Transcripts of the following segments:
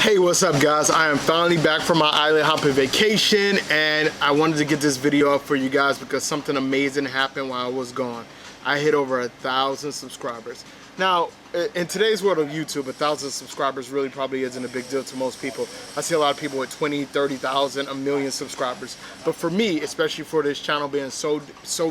Hey, what's up guys? I am finally back from my island hopping vacation, and I wanted to get this video up for you guys because something amazing happened while I was gone. I hit over 1,000 subscribers. Now, in today's world of YouTube, 1,000 subscribers really probably isn't a big deal to most people. I see a lot of people with 20, 30,000, a million subscribers. But for me, especially for this channel being so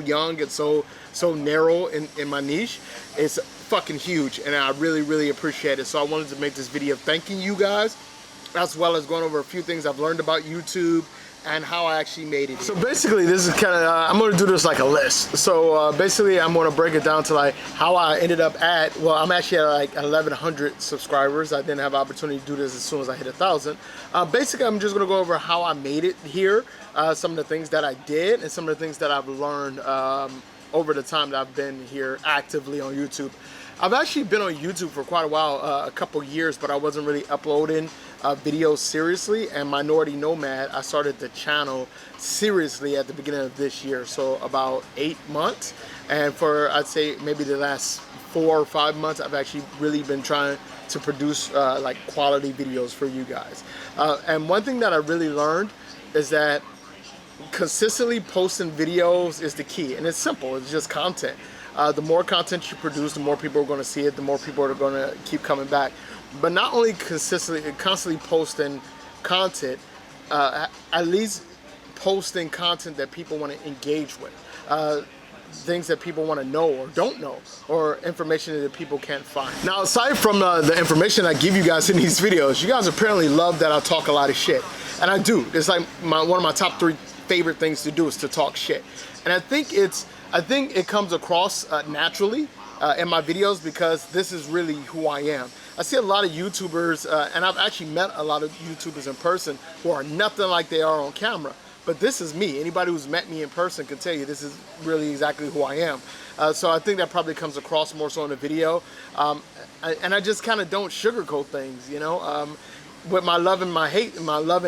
young and so narrow in my niche, it's fucking huge, and I really appreciate it. So I wanted to make this video thanking you guys, as well as going over a few things I've learned about YouTube and how I actually made it. So basically, this is kind of, I'm going to do this like a list. So basically, I'm going to break it down to like how I ended up at, well, I'm actually at like 1,100 subscribers. I didn't have an opportunity to do this as soon as I hit 1,000. Basically, I'm just going to go over how I made it here, some of the things that I did, and some of the things that I've learned over the time that I've been here actively on YouTube. I've actually been on YouTube for quite a while, a couple years, but I wasn't really uploading videos seriously. And Minority Nomad, I started the channel seriously at the beginning of this year, so about 8 months. And for, I'd say, maybe the last 4 or 5 months, I've actually really been trying to produce like quality videos for you guys. And one thing that I really learned is that consistently posting videos is the key, and it's simple. It's just content. The more content you produce, the more people are going to see it, the more people are going to keep coming back. But not only constantly posting content, at least posting content that people want to engage with, things that people want to know or don't know, or information that people can't find. Now, aside from the information I give you guys in these videos, you guys apparently love that I talk a lot of shit, and I do. It's like one of my top 3 favorite things to do is to talk shit, and I think it comes across naturally in my videos because this is really who I am. I see a lot of YouTubers, and I've actually met a lot of YouTubers in person who are nothing like they are on camera. But this is me. Anybody who's met me in person can tell you this is really exactly who I am. So I think that probably comes across more so in the video. And I just kind of don't sugarcoat things, you know. With my love and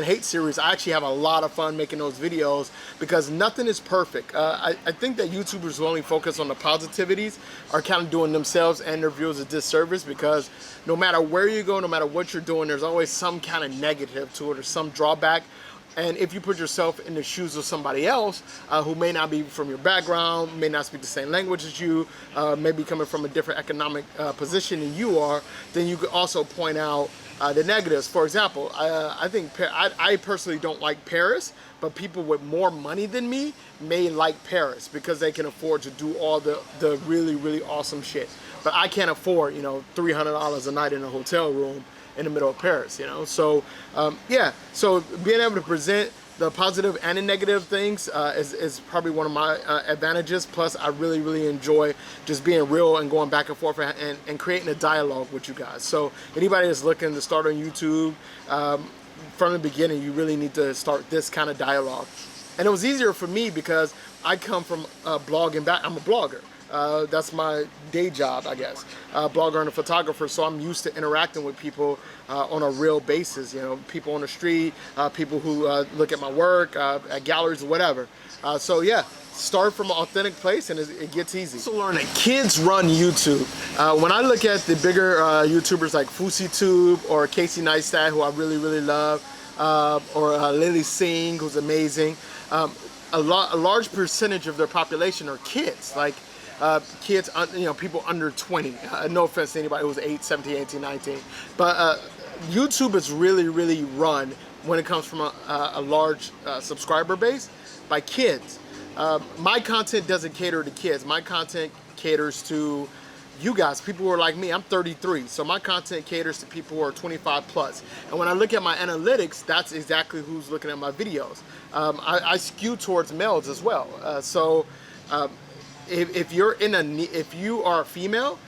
hate series, I actually have a lot of fun making those videos because nothing is perfect. I think that YouTubers who only focus on the positivities are kind of doing themselves and their viewers a disservice, because no matter where you go, no matter what you're doing, there's always some kind of negative to it or some drawback. And if you put yourself in the shoes of somebody else who may not be from your background, may not speak the same language as you, may be coming from a different economic position than you are, then you could also point out the negatives. For example, I personally don't like Paris, but people with more money than me may like Paris because they can afford to do all the really awesome shit. But I can't afford, you know, $300 a night in a hotel room in the middle of Paris, you know. So yeah, so being able to present the positive and the negative things is probably one of my advantages. Plus, I really enjoy just being real and going back and forth and creating a dialogue with you guys. So anybody that's looking to start on YouTube, from the beginning, you really need to start this kind of dialogue. And it was easier for me because I come from blogging back. I'm a blogger. That's my day job, I guess. Blogger and a photographer, so I'm used to interacting with people on a real basis. You know, people on the street, people who look at my work, at galleries or whatever. So yeah, start from an authentic place and it gets easy. So learn that kids run YouTube. When I look at the bigger YouTubers like FouseyTube or Casey Neistat, who I really love, or Lily Singh, who's amazing, a large percentage of their population are kids. Like, kids, you know, people under 20. No offense to anybody who's 8, 17, 18, 19. But YouTube is really run when it comes from a large subscriber base by kids. My content doesn't cater to kids. My content caters to you guys, people who are like me. I'm 33, so my content caters to people who are 25 plus. And when I look at my analytics, that's exactly who's looking at my videos. I skew towards males as well. If you are a female,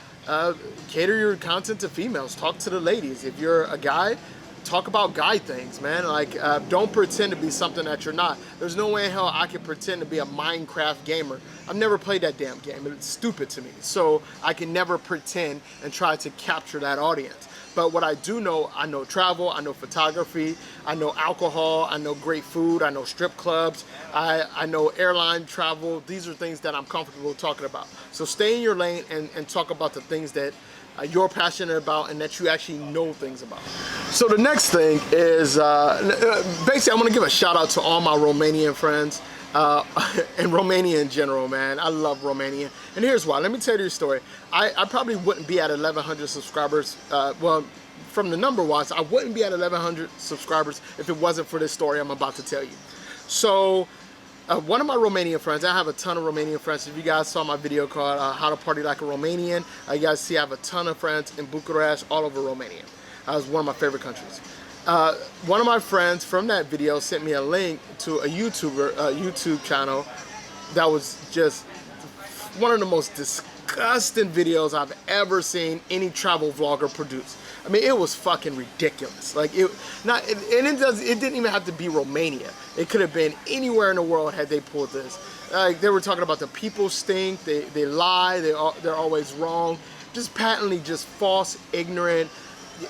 cater your content to females. Talk to the ladies. If you're a guy, talk about guy things, man. Like, don't pretend to be something that you're not. There's no way in hell I can pretend to be a Minecraft gamer. I've never played that damn game. It's stupid to me. So I can never pretend and try to capture that audience. But what I do know, I know travel, I know photography, I know alcohol, I know great food, I know strip clubs, I know airline travel. These are things that I'm comfortable talking about. So stay in your lane and talk about the things that you're passionate about and that you actually know things about. So the next thing is, basically I want to give a shout out to all my Romanian friends and Romania in general, man. I love Romania. And here's why. Let me tell you a story. I probably wouldn't be at 1,100 subscribers, well, from the number wise, I wouldn't be at 1,100 subscribers if it wasn't for this story I'm about to tell you. So, one of my Romanian friends, I have a ton of Romanian friends. If you guys saw my video called How to Party Like a Romanian, you guys see I have a ton of friends in Bucharest, all over Romania. That was one of my favorite countries. One of my friends from that video sent me a link to a YouTube channel that was just one of the most disgusting videos I've ever seen any travel vlogger produce. I mean, it was fucking ridiculous. Like it didn't even have to be Romania. It could have been anywhere in the world had they pulled this. Like they were talking about the people stink, they lie, they're always wrong, just patently just false, ignorant,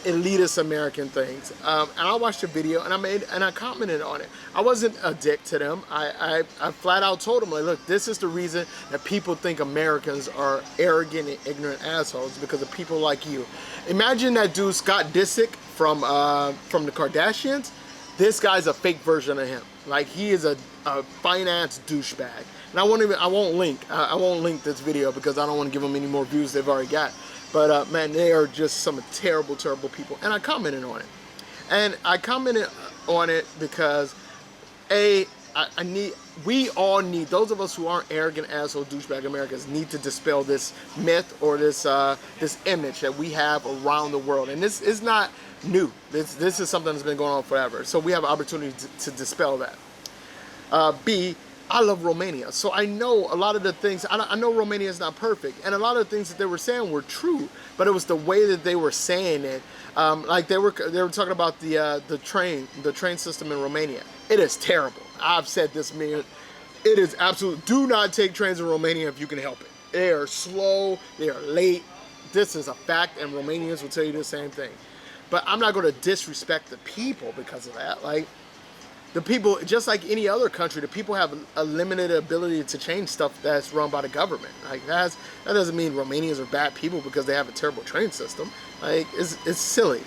elitist American things. And I watched the video and I commented on it. I wasn't a dick to them. I flat out told them, like, look, this is the reason that people think Americans are arrogant and ignorant assholes, because of people like you. Imagine that dude Scott Disick from the Kardashians. This guy's a fake version of him. Like, he is a finance douchebag. And I won't link this video because I don't want to give them any more views they've already got. But man, they are just some terrible, terrible people. And I commented on it. And I commented on it because we all need, those of us who aren't arrogant asshole douchebag Americans, need to dispel this myth or this image that we have around the world. And this is not new. This is something that's been going on forever. So we have an opportunity to dispel that. B, I love Romania, so I know a lot of the things. I know Romania is not perfect, and a lot of the things that they were saying were true, but it was the way that they were saying it. Like they were talking about the train system in Romania. It is terrible. I've said this million. It is absolute. Do not take trains in Romania if you can help it. They are slow. They are late. This is a fact, and Romanians will tell you the same thing. But I'm not going to disrespect the people because of that. Like, the people, just like any other country, the people have a limited ability to change stuff that's run by the government. Like, that doesn't mean Romanians are bad people because they have a terrible train system. Like, it's silly.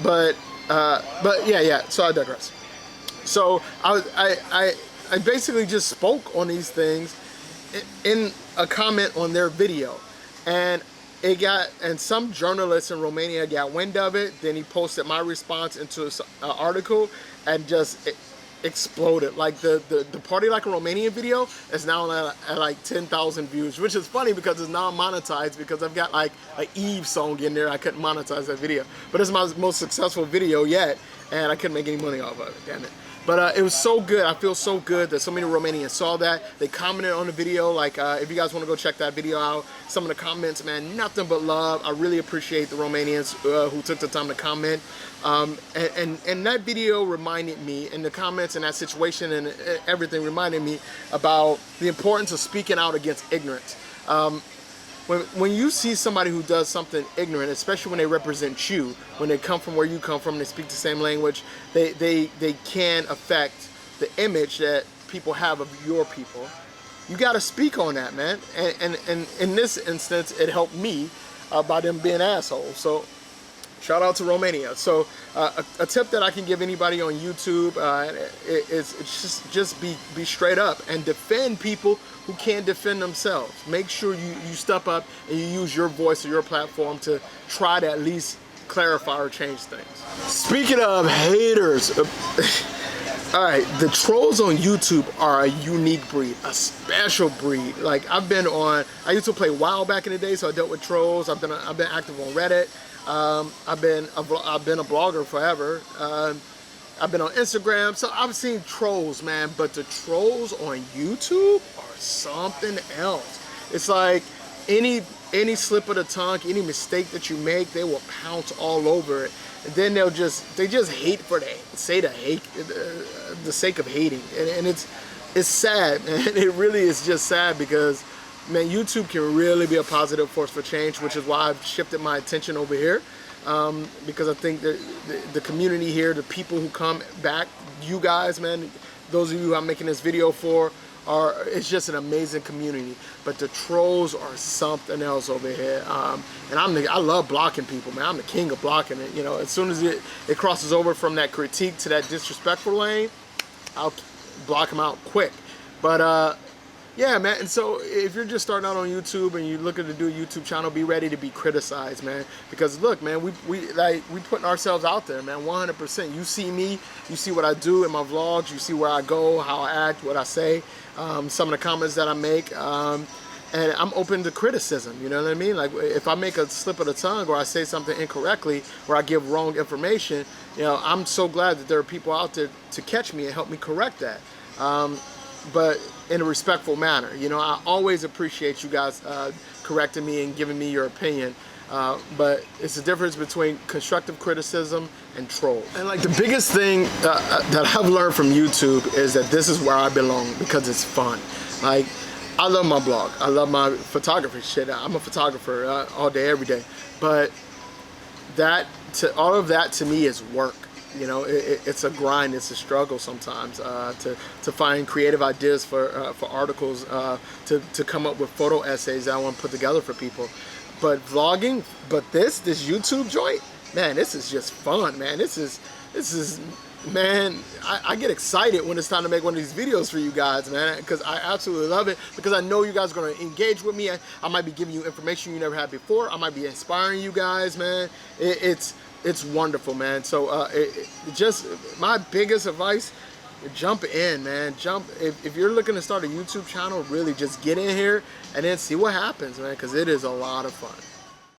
But yeah. So I digress. So I basically just spoke on these things in a comment on their video, and some journalists in Romania got wind of it. Then he posted my response into an article and just exploded. Like the Party Like a Romanian video is now at like 10,000 views, which is funny because it's not monetized, because I've got like an Eve song in there. I couldn't monetize that video, but it's my most successful video yet, and I couldn't make any money off of it, damn it. But it was so good. I feel so good that so many Romanians saw that. They commented on the video. Like, if you guys want to go check that video out, some of the comments, man, nothing but love. I really appreciate the Romanians who took the time to comment. And that video reminded me, and the comments and that situation and everything reminded me about the importance of speaking out against ignorance. When you see somebody who does something ignorant, especially when they represent you, when they come from where you come from, they speak the same language, they can affect the image that people have of your people. You got to speak on that, man. And in this instance, it helped me by them being assholes. So shout out to Romania. So a tip that I can give anybody on YouTube is just be straight up and defend people who can't defend themselves. Make sure you step up and you use your voice or your platform to try to at least clarify or change things. Speaking of haters, all right, the trolls on YouTube are a unique breed, a special breed. Like, I used to play WoW back in the day, so I dealt with trolls. I've been active on Reddit. I've been a blogger forever. I've been on Instagram, so I've seen trolls, man. But the trolls on YouTube are something else. It's like any slip of the tongue, any mistake that you make, they will pounce all over it. And then they just hate for the sake of hating, and it's sad, man. It really is just sad because, man, YouTube can really be a positive force for change, which is why I've shifted my attention over here. Because I think that the community here, the people who come back, you guys, man, those of you I'm making this video for, it's just an amazing community. But the trolls are something else over here. And I love blocking people, man. I'm the king of blocking it. You know, as soon as it crosses over from that critique to that disrespectful lane, I'll block them out quick. But yeah, man. And so if you're just starting out on YouTube and you're looking to do a YouTube channel, be ready to be criticized, man. Because look, man, we putting ourselves out there, man. 100%. You see me, you see what I do in my vlogs, you see where I go, how I act, what I say, some of the comments that I make, and I'm open to criticism. You know what I mean? Like if I make a slip of the tongue or I say something incorrectly or I give wrong information, you know, I'm so glad that there are people out there to catch me and help me correct that. But in a respectful manner. You know, I always appreciate you guys correcting me and giving me your opinion. But it's the difference between constructive criticism and troll. And like the biggest thing that I've learned from YouTube is that this is where I belong because it's fun. Like, I love my blog. I love my photography shit. I'm a photographer all day, every day. But all of that to me is work. You know, it's a grind, it's a struggle sometimes to find creative ideas for articles, to come up with photo essays that I want to put together for people. But vlogging, this YouTube joint, man, this is just fun, man. This is, man, I get excited when it's time to make one of these videos for you guys, man, because I absolutely love it, because I know you guys are going to engage with me. I might be giving you information you never had before. I might be inspiring you guys, man. It's wonderful, man. So just my biggest advice, jump in, man. If you're looking to start a YouTube channel, really just get in here and then see what happens, man, because it is a lot of fun.